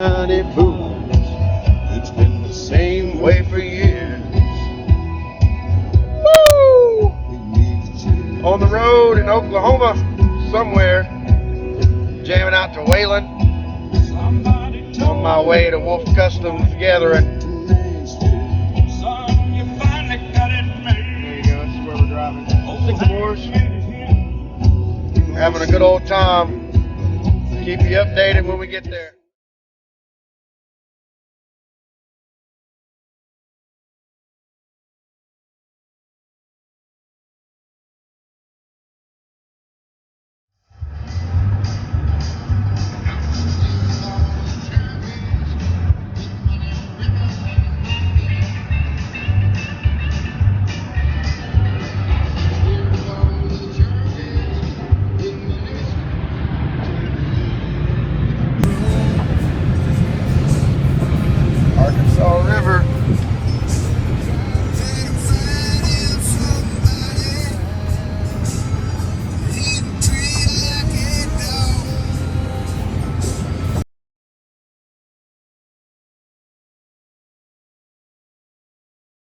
Honey booze, it's been the same way for years. Woo! On the road in Oklahoma, somewhere, jamming out to Wayland. On my way to Wolfe Customs Gathering. There you go, this is where we're driving. Sycamores. Having a good old time. Keep you updated when we get there. Arkansas River.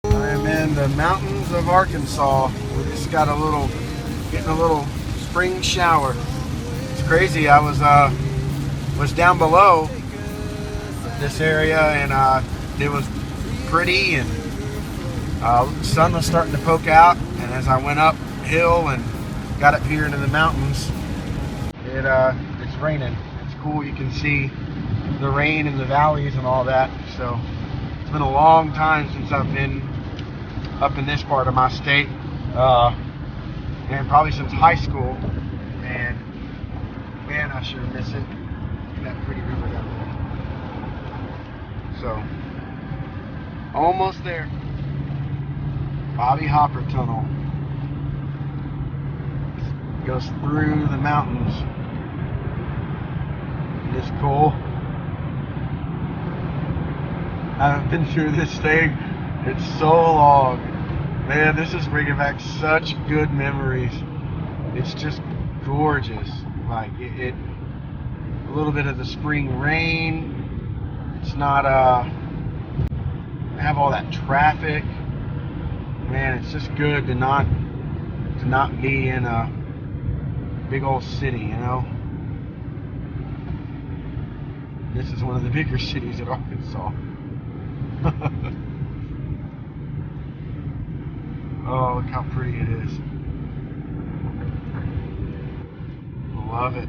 I am in the mountains of Arkansas. We just got getting a little spring shower. It's crazy. I was down below this area and it was pretty and the sun was starting to poke out, and as I went uphill and got up here into the mountains, it's raining. It's cool. You can see the rain in the valleys and all that. So it's been a long time since I've been up in this part of my state, and probably since high school. And man, I sure miss it. That pretty river down there. So almost there. Bobby Hopper Tunnel goes through the mountains. Isn't this cool? I haven't been through this thing in so long. Man, this is bringing back such good memories. It's just gorgeous. Like a little bit of the spring rain. It's not have all that traffic. Man, it's just good to not be in a big old city, you know. This is one of the bigger cities in Arkansas. Oh, look how pretty it is. Love it.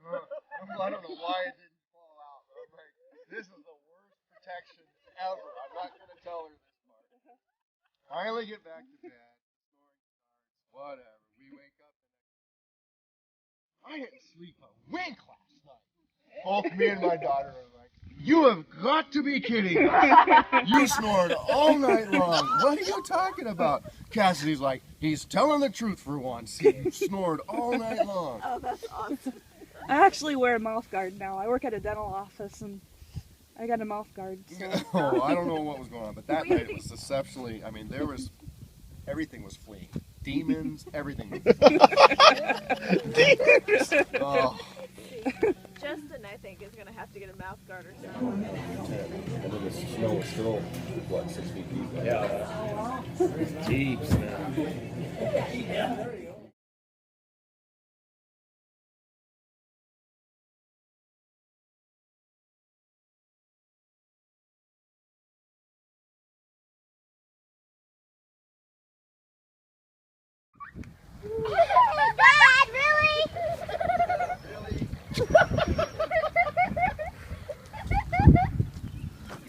I don't know why it didn't fall out. But I'm like, this is the worst protection ever. I'm not gonna tell her this part. Finally get back to bed. Snoring starts. Whatever. We wake up. I didn't sleep a wink last night. Both me and my daughter are like, "You have got to be kidding! You snored all night long. What are you talking about?" Cassidy's like, "He's telling the truth for once. He snored all night long." Oh, that's awesome. I actually wear a mouth guard now. I work at a dental office and I got a mouth guard. So. Oh, I don't know what was going on, but that night it was exceptionally. I mean, everything was fleeing. Demons, everything was fleeing. Demons. Oh. Justin, I think, is going to have to get a mouth guard or something. And then the snow is still, what, 6 feet deep? Yeah. It's deep now. Dad, really?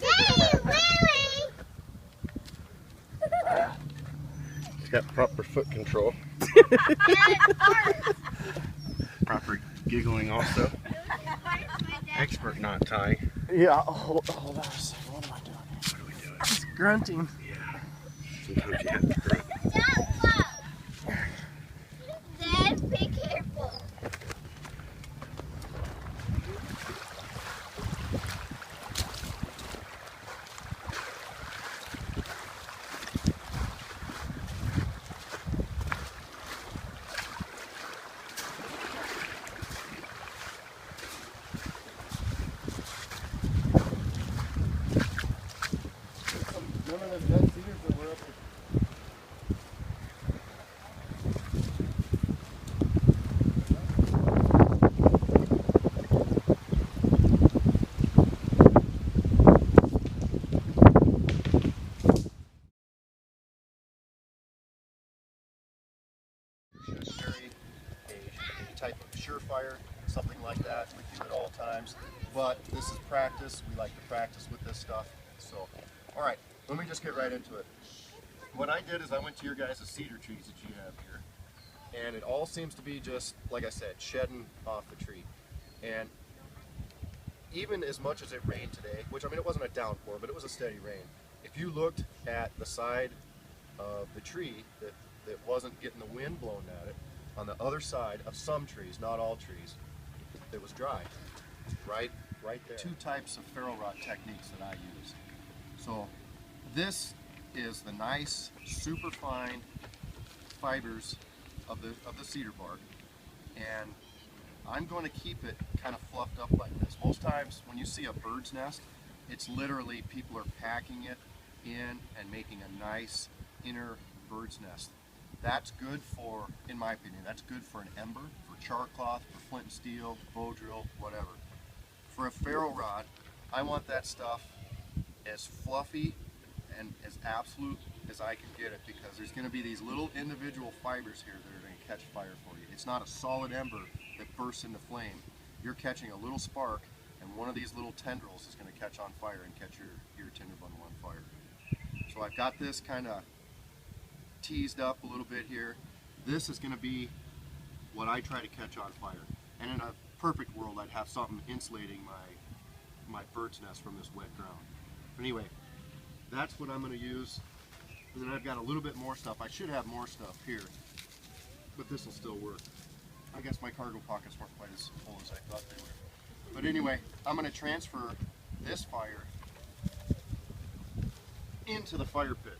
Daddy, really? It's got proper foot control. Proper giggling also. Expert knot tying. Yeah, hold on a second. What am I doing? What are we doing? Just grunting. Yeah. Sometimes you have to grunt. Dad, be careful. Remember the dead cedars that were up there? Should carry a type of surefire, something like that with you at all times. But this is practice. We like to practice with this stuff. So, all right, let me just get right into it. What I did is I went to your guys' cedar trees that you have here, and it all seems to be just, like I said, shedding off the tree. And even as much as it rained today, which I mean it wasn't a downpour, but it was a steady rain. If you looked at the side of the tree that wasn't getting the wind blown at it, on the other side of some trees, not all trees, it was dry. Right there. Two types of ferrule rot techniques that I use. So this is the nice, super fine fibers of the cedar bark, and I'm going to keep it kind of fluffed up like this. Most times when you see a bird's nest, it's literally people are packing it in and making a nice inner bird's nest. That's good for, in my opinion, that's good for an ember, for char cloth, for flint and steel, bow drill, whatever. For a ferrule rod, I want that stuff as fluffy and as absolute as I can get it, because there's going to be these little individual fibers here that are going to catch fire for you. It's not a solid ember that bursts into flame. You're catching a little spark, and one of these little tendrils is going to catch on fire and catch your tinder bundle on fire. So I've got this kind of teased up a little bit here. This is going to be what I try to catch on fire. And in a perfect world, I'd have something insulating my bird's nest from this wet ground. But anyway, that's what I'm going to use. And then I've got a little bit more stuff. I should have more stuff here, but this will still work. I guess my cargo pockets weren't quite as full as I thought they were. But anyway, I'm going to transfer this fire into the fire pit.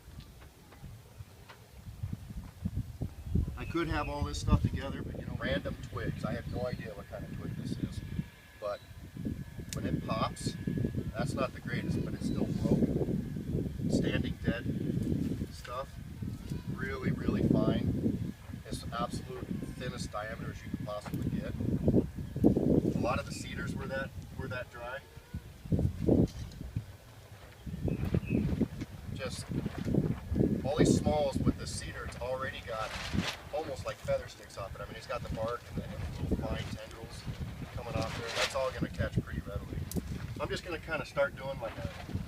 I could have all this stuff together, but you know, random twigs. I have no idea what kind of twig this is. But when it pops, that's not the greatest, but it's still broken. Standing dead stuff. Really, really fine. It's absolute thinnest diameter as you could possibly get. A lot of the cedars were that dry. Just all these smalls with the cedar, it's already got almost like feather sticks off it. I mean, it's got the bark and the little fine tendrils coming off there. That's all going to catch pretty readily. So I'm just going to kind of start doing like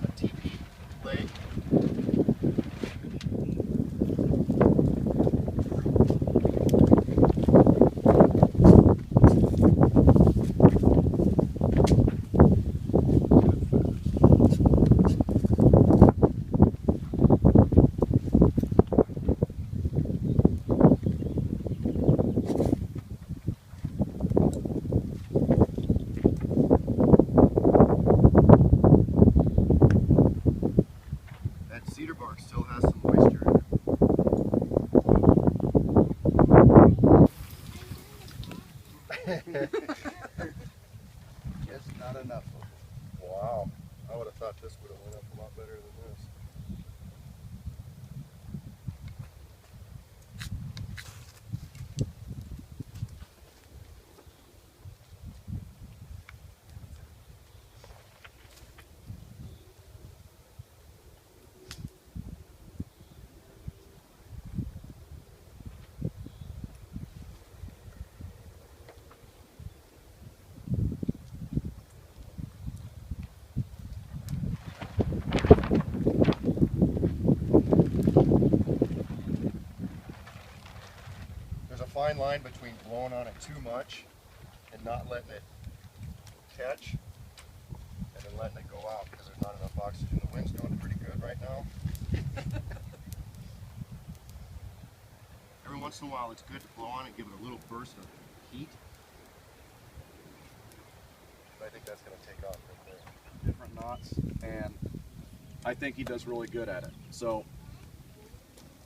a teepee lay. Cedar bark still has some moisture in it. fine line between blowing on it too much and not letting it catch, and then letting it go out because there's not enough oxygen. The wind's doing pretty good right now. Every once in a while it's good to blow on it, give it a little burst of heat. But I think that's going to take off right there. Different knots, and I think he does really good at it. So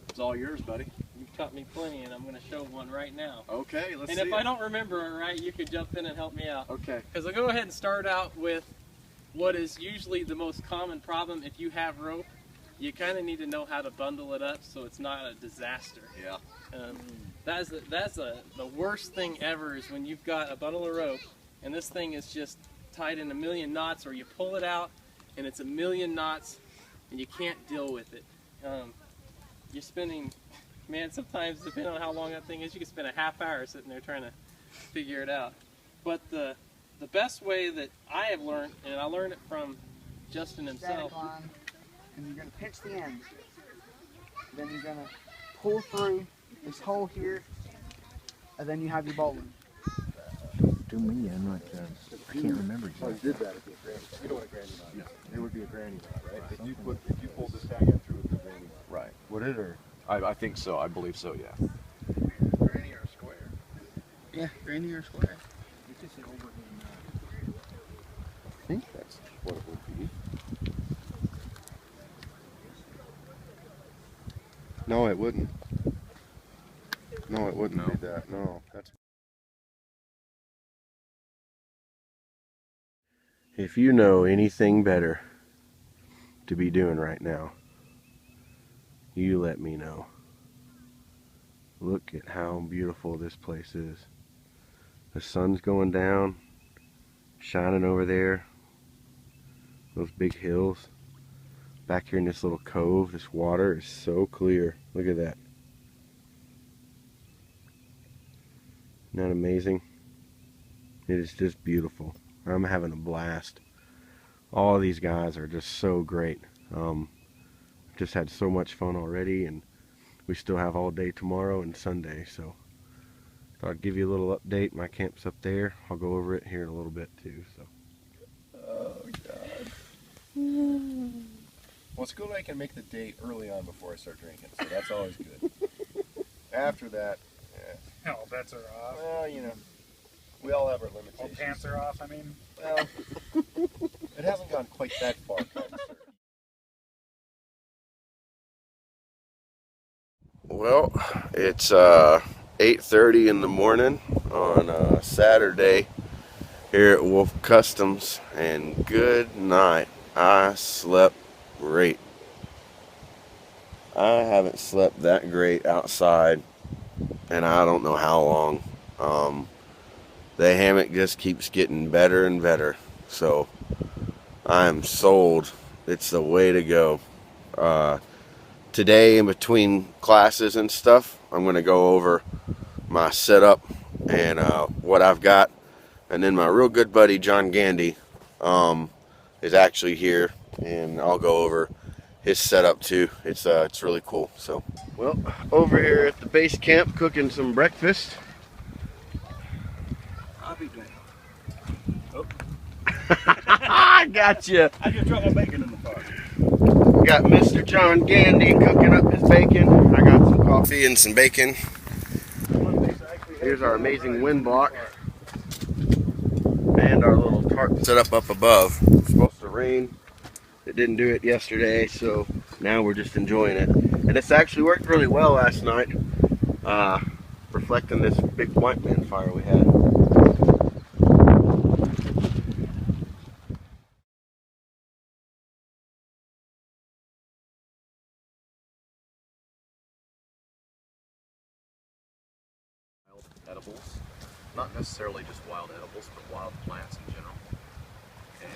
it's all yours, buddy. You've taught me plenty, and I'm going to show one right now. Okay, let's see. And if I don't remember it right, you could jump in and help me out. Okay. Because I'll go ahead and start out with what is usually the most common problem if you have rope. You kind of need to know how to bundle it up so it's not a disaster. Yeah. That's the worst thing ever is when you've got a bundle of rope and this thing is just tied in a million knots, or you pull it out and it's a million knots and you can't deal with it. You're spending, man, sometimes depending on how long that thing is, you can spend a half hour sitting there trying to figure it out. But the best way that I have learned, and I learned it from Justin himself. Static line, and you're going to pinch the ends. Then you're going to pull through this hole here, and then you have your bowline. To me, I'm not, I can't remember So I exactly. did that at the granny. You know what a granny knot is? It would be a granny knot, right? If you pulled this tag in through, it would be a granny knot. Right. Would it, or? I think so. I believe so, yeah. Granny or a square? Yeah, granny or square. I think that's what it would be. No, it wouldn't. No, it wouldn't be that. No, that's. If you know anything better to be doing right now, you let me know. Look at how beautiful this place is. The sun's going down, shining over there. Those big hills. Back here in this little cove, this water is so clear. Look at that. Isn't that amazing? It is just beautiful. I'm having a blast. All of these guys are just so great. Just had so much fun already, and we still have all day tomorrow and Sunday, so thought I'd give you a little update. My camp's up there. I'll go over it here in a little bit too. So. Oh God. Well, it's good I can make the date early on before I start drinking, so that's always good. After that, All bets are off. well, you know, we all have our limitations. All pants are off, I mean. Well, it hasn't gone quite that far. Well, it's 8:30 in the morning on Saturday here at Wolfe Customs, and good night. I slept great. I haven't slept that great outside, and I don't know how long. The hammock just keeps getting better and better, so I'm sold. It's the way to go. Today, in between classes and stuff, I'm going to go over my setup and what I've got, and then my real good buddy John Gandy is actually here, and I'll go over his setup too. It's really cool. So, well, over here at the base camp cooking some breakfast. I'll be down. I got you. I just dropped my bacon in the car. We got Mr. John Gandy cooking up his bacon. I got some coffee and some bacon. Here's our amazing wind block and our little tarp set up above. It's supposed to rain. It didn't do it yesterday, so now we're just enjoying it. And it's actually worked really well last night, reflecting this big white man fire we had. Edibles, not necessarily just wild edibles, but wild plants in general.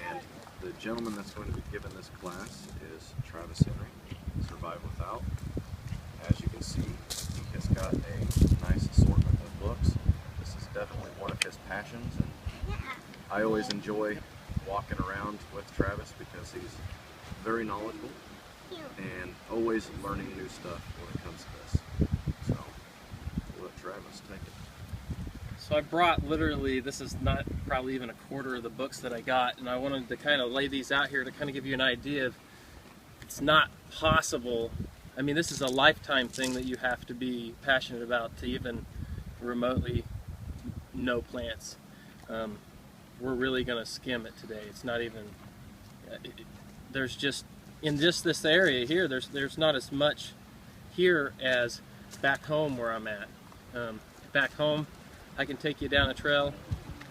And the gentleman that's going to be giving this class is Travis Henry, Survive Without. As you can see, he has got a nice assortment of books. This is definitely one of his passions, and I always enjoy walking around with Travis because he's very knowledgeable and always learning new stuff when it comes to this. So, we'll let Travis Travis, take it. So I brought literally, this is not probably even a quarter of the books that I got, and I wanted to kind of lay these out here to kind of give you an idea of it's not possible. I mean, this is a lifetime thing that you have to be passionate about to even remotely know plants. We're really going to skim it today. It's not even, there's just, in just this area here, there's not as much here as back home where I'm at. Back home, I can take you down a trail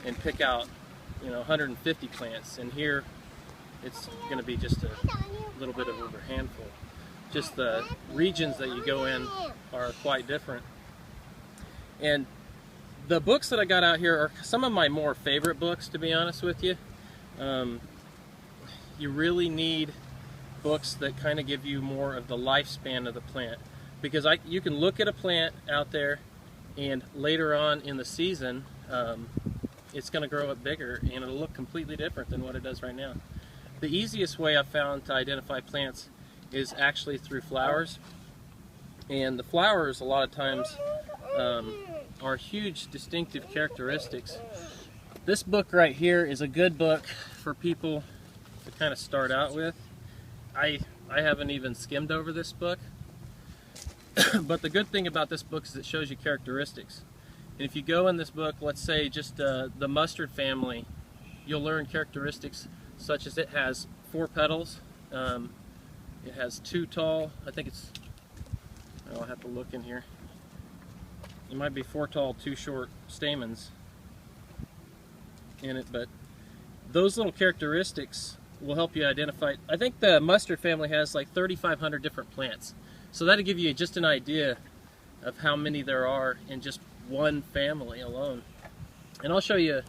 and pick out, 150 plants, and here it's going to be just a little bit of over a handful. Just the regions that you go in are quite different. And the books that I got out here are some of my more favorite books, to be honest with you. You really need books that kind of give you more of the lifespan of the plant, because you can look at a plant out there and later on in the season it's going to grow up bigger and it'll look completely different than what it does right now. The easiest way I've found to identify plants is actually through flowers, and the flowers a lot of times are huge distinctive characteristics. This book right here is a good book for people to kind of start out with. I haven't even skimmed over this book, but the good thing about this book is it shows you characteristics. And if you go in this book, let's say just the mustard family, you'll learn characteristics such as it has 4 petals, it has 2 tall, I think it's, I'll have to look in here, it might be 4 tall, 2 short stamens in it, but those little characteristics will help you identify. I think the mustard family has like 3,500 different plants, so that'll give you just an idea of how many there are in just one family alone. And I'll show you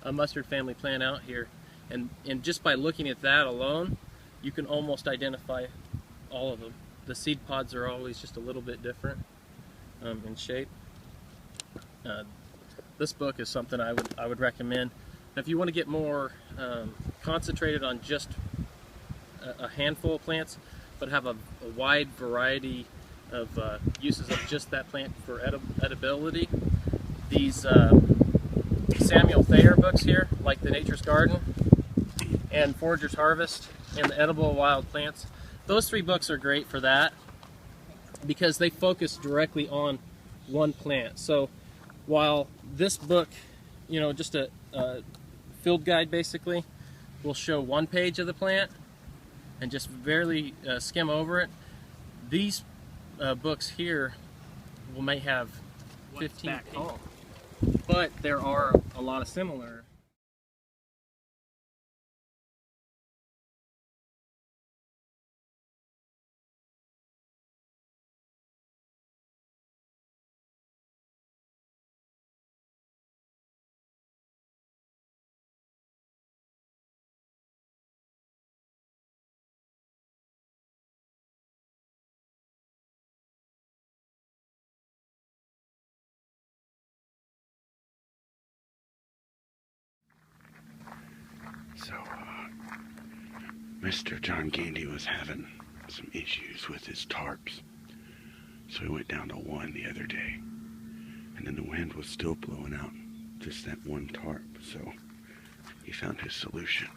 a mustard family plant out here, and just by looking at that alone you can almost identify all of them. The seed pods are always just a little bit different in shape. This book is something I would recommend. If you want to get more concentrated on just a handful of plants, but have a wide variety of uses of just that plant for edibility, these Samuel Thayer books here, like The Nature's Garden and Forager's Harvest and The Edible Wild Plants, those 3 books are great for that because they focus directly on one plant. So while this book, just a field guide basically, will show 1 page of the plant and just barely skim over it, these books here may have 15 pages, but there are a lot of similar. So, Mr. John Gandy was having some issues with his tarps. So he went down to 1 the other day. And then the wind was still blowing out just that 1 tarp. So he found his solution.